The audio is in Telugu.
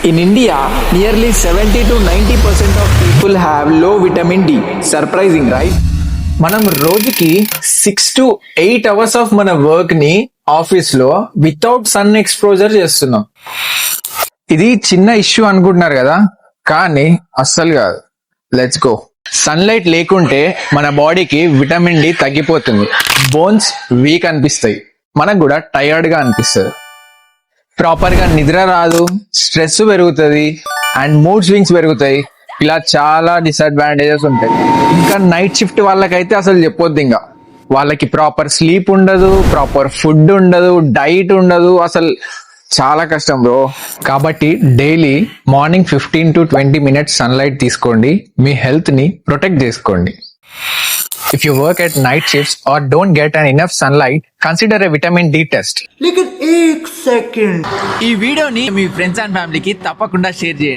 In India, nearly 70 to 90% of people have low vitamin D. Surprising, right? మనం రోజుకి 6 to 8 hours ఆఫ్ మన వర్క్ ని ఆఫీస్ లో వితౌట్ సన్ ఎక్స్పోజర్ చేస్తున్నాం. ఇది చిన్న ఇష్యూ అనుకుంటున్నారు కదా, కానీ అస్సలు కాదు. Let's go. సన్లైట్ లేకుంటే మన బాడీకి విటమిన్ డి తగ్గిపోతుంది, బోన్స్ వీక్ అనిపిస్తాయి, మనకు కూడా టైర్డ్ గా అనిపిస్తుంది, ప్రాపర్ గా నిద్ర రాదు, స్ట్రెస్ పెరుగుతుంది అండ్ మూడ్ స్వింగ్స్ పెరుగుతాయి. ఇలా చాలా డిసడ్వాంటేజెస్ ఉంటాయి. ఇంకా నైట్ షిఫ్ట్ వాళ్ళకైతే అసలు చెప్పొద్దు. ఇంకా వాళ్ళకి ప్రాపర్ స్లీప్ ఉండదు, ప్రాపర్ ఫుడ్ ఉండదు, డైట్ ఉండదు, అసలు చాలా కష్టం బ్రో. కాబట్టి daily morning 15 to 20 minutes sunlight తీసుకోండి, మీ హెల్త్ ని ప్రొటెక్ట్ చేసుకోండి. If you work at night shifts or don't get an enough sunlight, consider a vitamin D test. लेकिन एक सेकंड ఈ వీడియోని మీ ఫ్రెండ్స్ అండ్ ఫ్యామిలీకి తప్పకుండా షేర్ చేయండి.